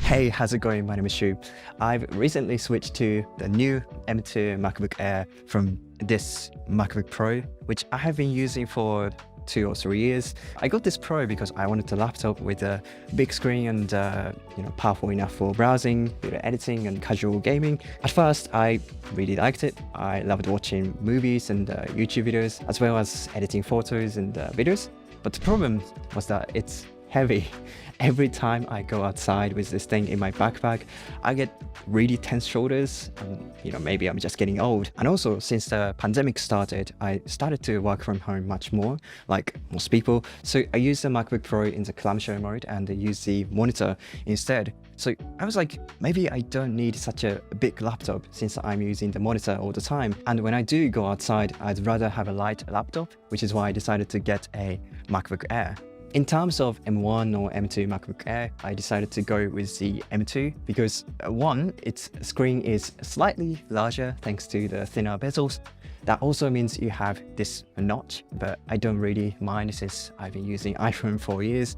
Hey, how's it going? My name is Shu. I've recently switched to the new M2 Macbook Air from this MacBook Pro, which I have been using for 2 or 3 years. I got this Pro because I wanted a laptop with a big screen and powerful enough for browsing, video editing and casual gaming. At first, I really liked it. I loved watching movies and YouTube videos, as well as editing photos and videos. But the problem was that it's heavy. Every time I go outside with this thing in my backpack, I get really tense shoulders. Maybe I'm just getting old. And also, since the pandemic started, I started to work from home much more, like most people. So I use the MacBook Pro in the clamshell mode and I use the monitor instead. So I was like, maybe I don't need such a big laptop since I'm using the monitor all the time. And when I do go outside, I'd rather have a light laptop, which is why I decided to get a MacBook Air. In terms of M1 or M2 MacBook Air, I decided to go with the M2 because one, its screen is slightly larger thanks to the thinner bezels. That also means you have this notch, but I don't really mind since I've been using iPhone for years.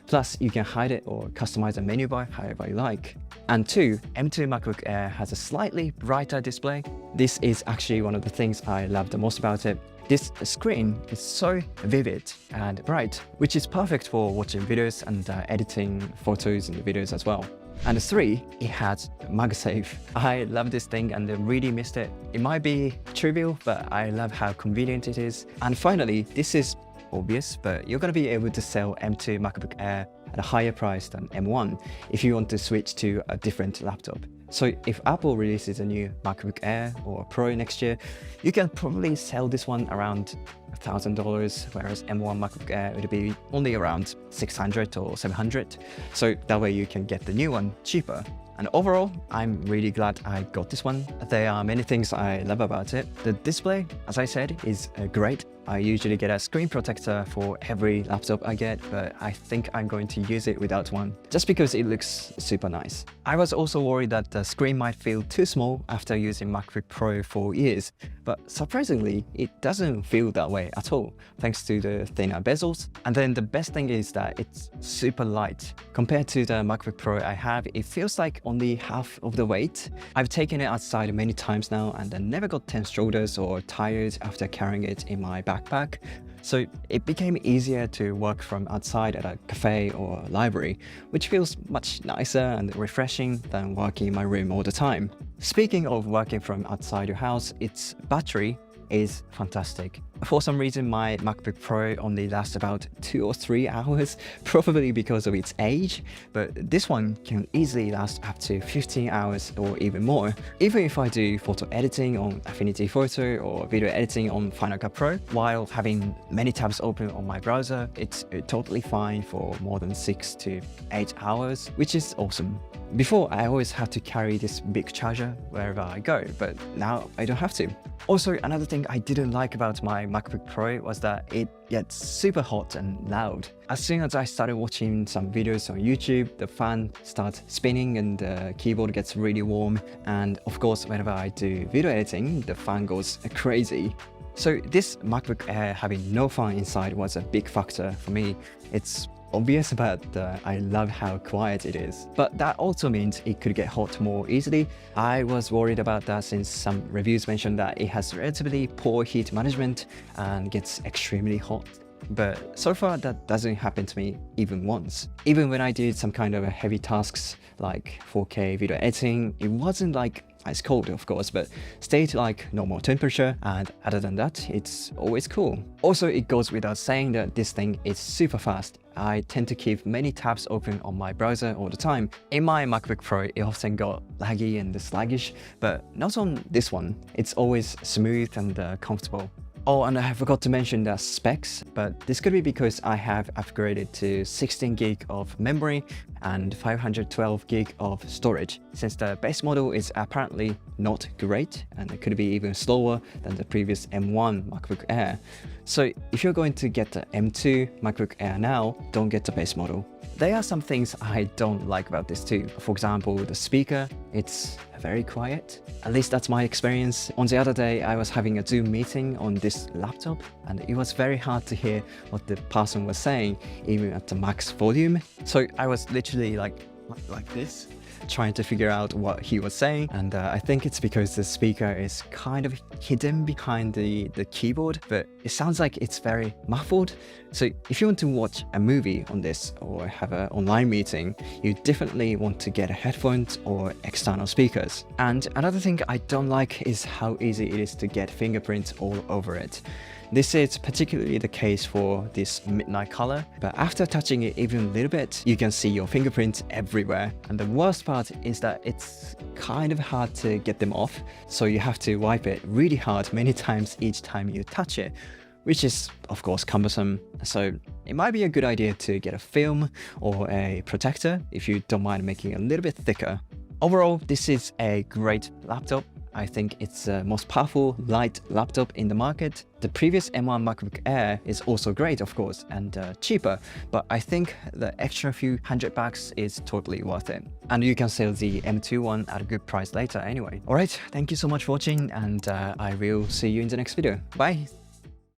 Plus, you can hide it or customize the menu bar however you like. And two, M2 MacBook Air has a slightly brighter display. This is actually one of the things I love the most about it. This screen is so vivid and bright, which is perfect for watching videos and editing photos and videos as well. And three, it has MagSafe. I love this thing and I really missed it. It might be trivial, but I love how convenient it is. And finally, this is obvious, but you're going to be able to sell M2 MacBook Air at a higher price than M1 if you want to switch to a different laptop. So if Apple releases a new MacBook Air or Pro next year, you can probably sell this one around $1,000, whereas M1 MacBook Air would be only around $600 or $700. So that way you can get the new one cheaper. And overall, I'm really glad I got this one. There are many things I love about it. The display, as I said, is great. I usually get a screen protector for every laptop I get, but I think I'm going to use it without one, just because it looks super nice. I was also worried that the screen might feel too small after using MacBook Pro for years, but surprisingly, it doesn't feel that way at all, thanks to the thinner bezels. And then the best thing is that it's super light. Compared to the MacBook Pro I have, it feels like only half of the weight. I've taken it outside many times now and I never got tense shoulders or tired after carrying it in my backpack. So it became easier to work from outside at a cafe or library, which feels much nicer and refreshing than working in my room all the time. Speaking of working from outside your house, its battery is fantastic. For some reason, my MacBook Pro only lasts about 2 or 3 hours, probably because of its age, but this one can easily last up to 15 hours or even more. Even if I do photo editing on Affinity Photo or video editing on Final Cut Pro, while having many tabs open on my browser, it's totally fine for more than 6 to 8 hours, which is awesome. Before, I always had to carry this big charger wherever I go, but now I don't have to. Also, another thing I didn't like about my MacBook Pro was that it gets super hot and loud. As soon as I started watching some videos on YouTube, the fan starts spinning and the keyboard gets really warm. And of course, whenever I do video editing, the fan goes crazy. So this MacBook Air having no fan inside was a big factor for me. It's obvious, but I love how quiet it is. But that also means it could get hot more easily. I was worried about that since some reviews mentioned that it has relatively poor heat management and gets extremely hot. But so far that doesn't happen to me even once. Even when I did some kind of heavy tasks like 4K video editing, it wasn't like ice cold, of course, but stayed like normal temperature, and other than that, it's always cool. Also, it goes without saying that this thing is super fast. I tend to keep many tabs open on my browser all the time. In my MacBook Pro, it often got laggy and sluggish, but not on this one. It's always smooth and comfortable. Oh, and I forgot to mention the specs, but this could be because I have upgraded to 16 gig of memory and 512 gig of storage, since the base model is apparently not great and it could be even slower than the previous M1 MacBook Air. So if you're going to get the M2 MacBook Air now, don't get the base model. There are some things I don't like about this too. For example, the speaker, it's very quiet. At least that's my experience. On the other day, I was having a Zoom meeting on this laptop and it was very hard to hear what the person was saying, even at the max volume. So I was literally like like this, trying to figure out what he was saying. And I think it's because the speaker is kind of hidden behind the keyboard, but it sounds like it's very muffled. So if you want to watch a movie on this or have an online meeting, you definitely want to get headphones or external speakers. And another thing I don't like is how easy it is to get fingerprints all over it. This is particularly the case for this midnight color, but after touching it even a little bit, you can see your fingerprints everywhere. And the worst part is that it's kind of hard to get them off, so you have to wipe it really hard many times each time you touch it, which is of course cumbersome. So it might be a good idea to get a film or a protector if you don't mind making it a little bit thicker. Overall, this is a great laptop. I think it's the most powerful, light laptop in the market. The previous M1 MacBook Air is also great, of course, and cheaper, but I think the extra few $100 is totally worth it. And you can sell the M2 one at a good price later anyway. Alright, thank you so much for watching, and I will see you in the next video. Bye!